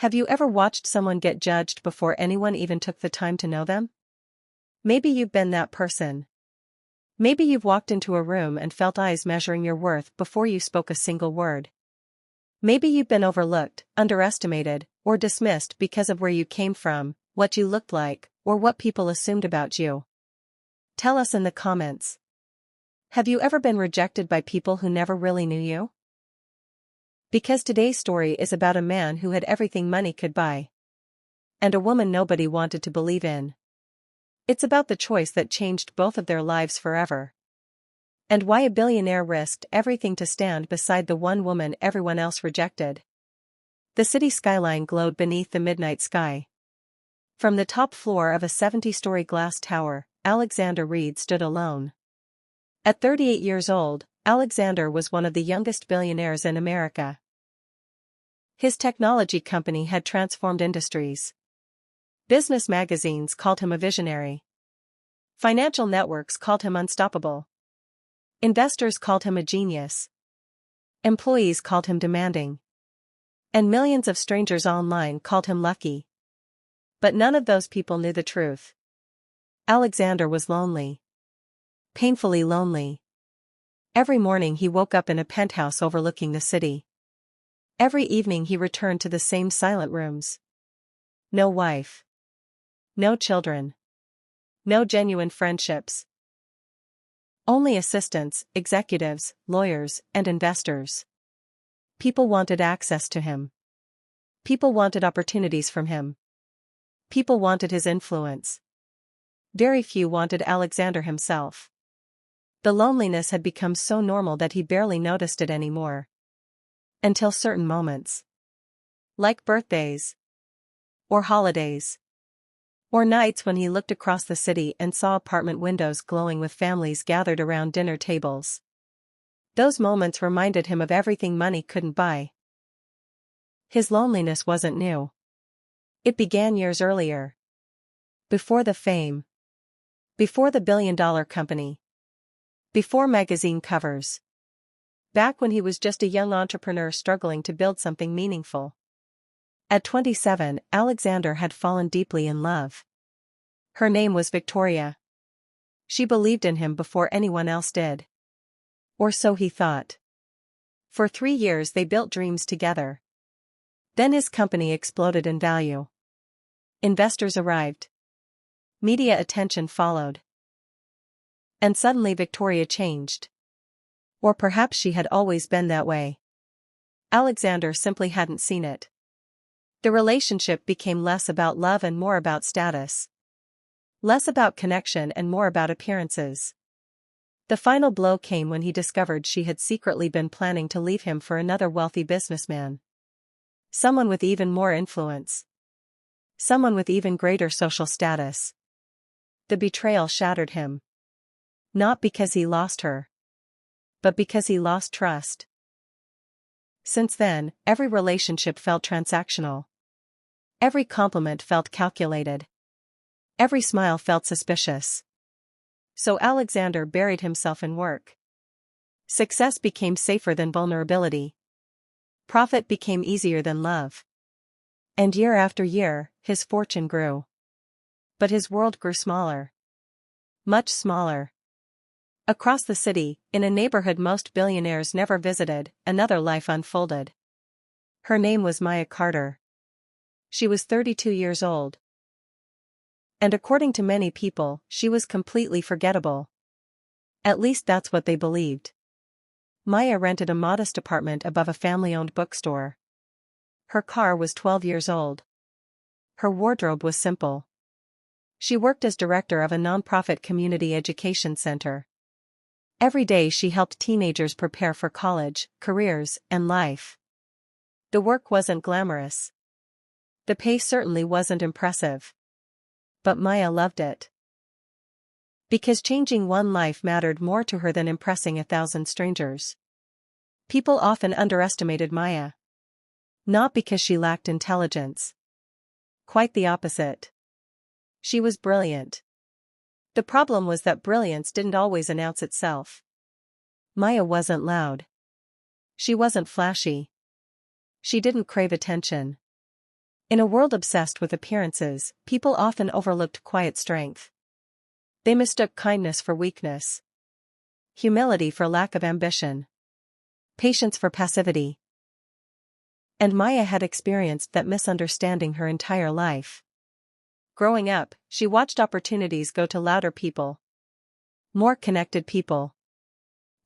Have you ever watched someone get judged before anyone even took the time to know them? Maybe you've been that person. Maybe you've walked into a room and felt eyes measuring your worth before you spoke a single word. Maybe you've been overlooked, underestimated, or dismissed because of where you came from, what you looked like, or what people assumed about you. Tell us in the comments. Have you ever been rejected by people who never really knew you? Because today's story is about a man who had everything money could buy. And a woman nobody wanted to believe in. It's about the choice that changed both of their lives forever. And why a billionaire risked everything to stand beside the one woman everyone else rejected. The city skyline glowed beneath the midnight sky. From the top floor of a 70-story glass tower, Alexander Reed stood alone. At 38 years old, Alexander was one of the youngest billionaires in America. His technology company had transformed industries. Business magazines called him a visionary. Financial networks called him unstoppable. Investors called him a genius. Employees called him demanding. And millions of strangers online called him lucky. But none of those people knew the truth. Alexander was lonely. Painfully lonely. Every morning he woke up in a penthouse overlooking the city. Every evening he returned to the same silent rooms. No wife. No children. No genuine friendships. Only assistants, executives, lawyers, and investors. People wanted access to him. People wanted opportunities from him. People wanted his influence. Very few wanted Alexander himself. The loneliness had become so normal that he barely noticed it anymore. Until certain moments. Like birthdays. Or holidays. Or nights when he looked across the city and saw apartment windows glowing with families gathered around dinner tables. Those moments reminded him of everything money couldn't buy. His loneliness wasn't new. It began years earlier. Before the fame. Before the billion-dollar company. Before magazine covers. Back when he was just a young entrepreneur struggling to build something meaningful. At 27, Alexander had fallen deeply in love. Her name was Victoria. She believed in him before anyone else did. Or so he thought. For 3 years they built dreams together. Then his company exploded in value. Investors arrived. Media attention followed. And suddenly Victoria changed. Or perhaps she had always been that way. Alexander simply hadn't seen it. The relationship became less about love and more about status. Less about connection and more about appearances. The final blow came when he discovered she had secretly been planning to leave him for another wealthy businessman. Someone with even more influence. Someone with even greater social status. The betrayal shattered him. Not because he lost her. But because he lost trust. Since then, every relationship felt transactional. Every compliment felt calculated. Every smile felt suspicious. So Alexander buried himself in work. Success became safer than vulnerability. Profit became easier than love. And year after year, his fortune grew. But his world grew smaller. Much smaller. Across the city, in a neighborhood most billionaires never visited, another life unfolded. Her name was Maya Carter. She was 32 years old. And according to many people, she was completely forgettable. At least that's what they believed. Maya rented a modest apartment above a family-owned bookstore. Her car was 12 years old. Her wardrobe was simple. She worked as director of a nonprofit community education center. Every day she helped teenagers prepare for college, careers, and life. The work wasn't glamorous. The pay certainly wasn't impressive. But Maya loved it. Because changing one life mattered more to her than impressing 1,000 strangers. People often underestimated Maya. Not because she lacked intelligence. Quite the opposite. She was brilliant. The problem was that brilliance didn't always announce itself. Maya wasn't loud. She wasn't flashy. She didn't crave attention. In a world obsessed with appearances, people often overlooked quiet strength. They mistook kindness for weakness, humility for lack of ambition, patience for passivity. And Maya had experienced that misunderstanding her entire life. Growing up, she watched opportunities go to louder people, more connected people,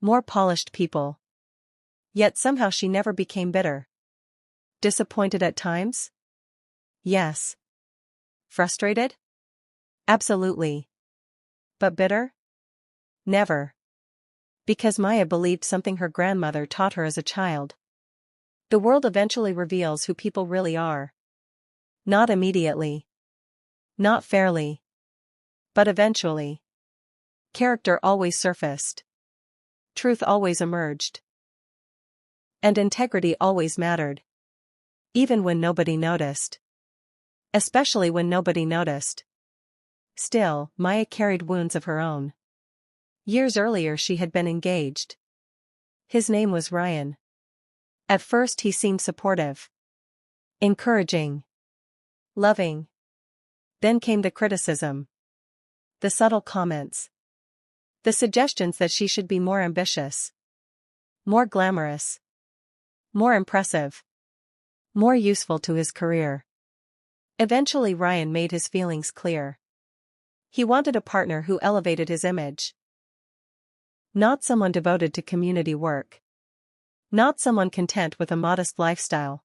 more polished people. Yet somehow she never became bitter. Disappointed at times? Yes. Frustrated? Absolutely. But bitter? Never. Because Maya believed something her grandmother taught her as a child. The world eventually reveals who people really are. Not immediately. Not fairly. But eventually. Character always surfaced. Truth always emerged. And integrity always mattered. Even when nobody noticed. Especially when nobody noticed. Still, Maya carried wounds of her own. Years earlier she had been engaged. His name was Ryan. At first he seemed supportive. Encouraging. Loving. Then came the criticism. The subtle comments. The suggestions that she should be more ambitious. More glamorous. More impressive. More useful to his career. Eventually Ryan made his feelings clear. He wanted a partner who elevated his image. Not someone devoted to community work. Not someone content with a modest lifestyle.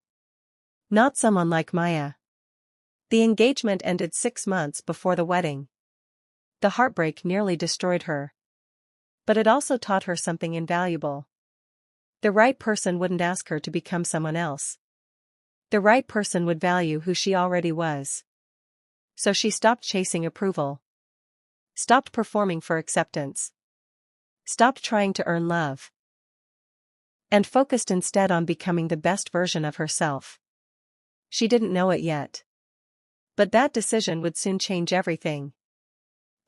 Not someone like Maya. The engagement ended 6 months before the wedding. The heartbreak nearly destroyed her. But it also taught her something invaluable. The right person wouldn't ask her to become someone else. The right person would value who she already was. So she stopped chasing approval. Stopped performing for acceptance. Stopped trying to earn love. And focused instead on becoming the best version of herself. She didn't know it yet. But that decision would soon change everything.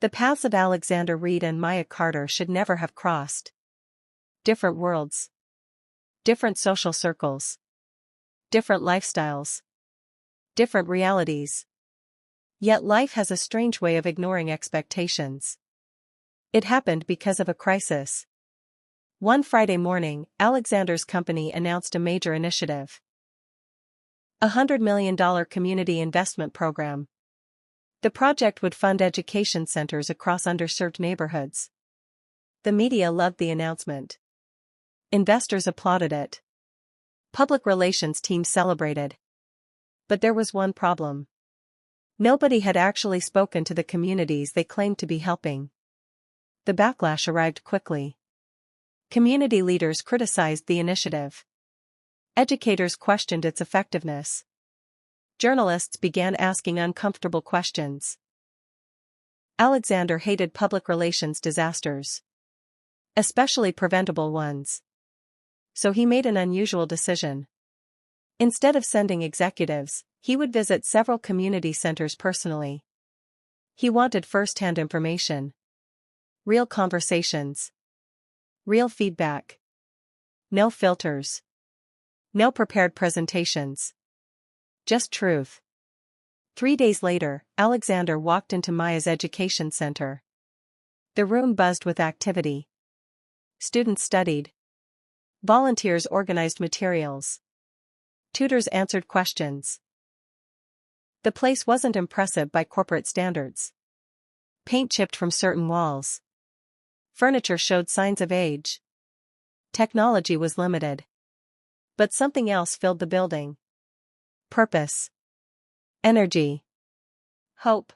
The paths of Alexander Reed and Maya Carter should never have crossed. Different worlds. Different social circles. Different lifestyles. Different realities. Yet life has a strange way of ignoring expectations. It happened because of a crisis. One Friday morning, Alexander's company announced a major initiative. A $100 million community investment program. The project would fund education centers across underserved neighborhoods. The media loved the announcement. Investors applauded it. Public relations teams celebrated. But there was one problem. Nobody had actually spoken to the communities they claimed to be helping. The backlash arrived quickly. Community leaders criticized the initiative. Educators questioned its effectiveness. Journalists began asking uncomfortable questions. Alexander hated public relations disasters. Especially preventable ones. So he made an unusual decision. Instead of sending executives, he would visit several community centers personally. He wanted first-hand information. Real conversations. Real feedback. No filters. No prepared presentations. Just truth. 3 days later, Alexander walked into Maya's education center. The room buzzed with activity. Students studied. Volunteers organized materials. Tutors answered questions. The place wasn't impressive by corporate standards. Paint chipped from certain walls. Furniture showed signs of age. Technology was limited. But something else filled the building. Purpose. Energy. Hope.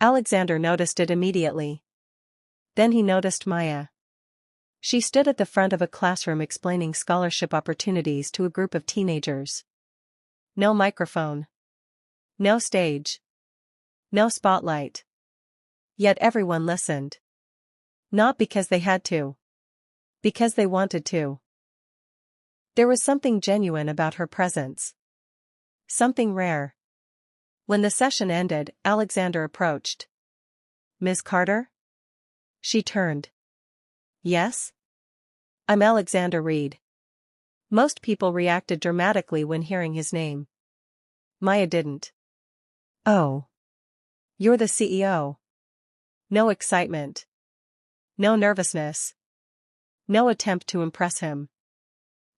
Alexander noticed it immediately. Then he noticed Maya. She stood at the front of a classroom explaining scholarship opportunities to a group of teenagers. No microphone. No stage. No spotlight. Yet everyone listened. Not because they had to. Because they wanted to. There was something genuine about her presence. Something rare. When the session ended, Alexander approached. "Ms. Carter?" She turned. "Yes? I'm Alexander Reed." Most people reacted dramatically when hearing his name. Maya didn't. Oh. You're the CEO. No excitement. No nervousness. No attempt to impress him.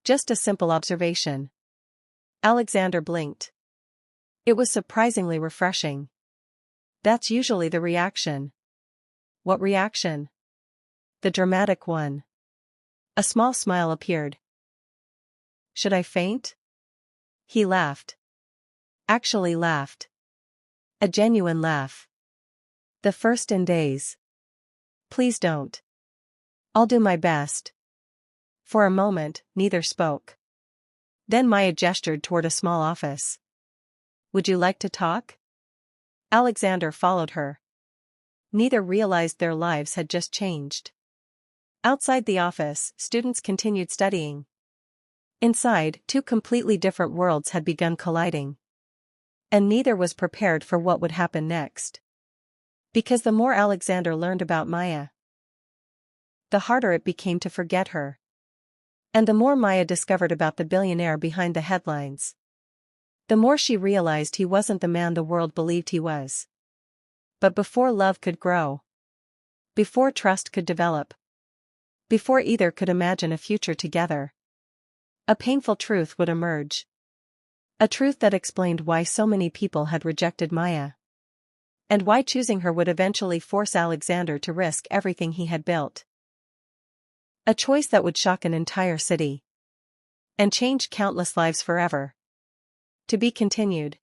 Just a simple observation. Alexander blinked. It was surprisingly refreshing. That's usually the reaction. What reaction? The dramatic one. A small smile appeared. Should I faint? He laughed. Actually laughed. A genuine laugh. The first in days. Please don't. I'll do my best. For a moment, neither spoke. Then Maya gestured toward a small office. Would you like to talk? Alexander followed her. Neither realized their lives had just changed. Outside the office, students continued studying. Inside, two completely different worlds had begun colliding. And neither was prepared for what would happen next. Because the more Alexander learned about Maya, the harder it became to forget her. And the more Maya discovered about the billionaire behind the headlines, the more she realized he wasn't the man the world believed he was. But before love could grow, before trust could develop, before either could imagine a future together, a painful truth would emerge. A truth that explained why so many people had rejected Maya. And why choosing her would eventually force Alexander to risk everything he had built. A choice that would shock an entire city. And change countless lives forever. To be continued.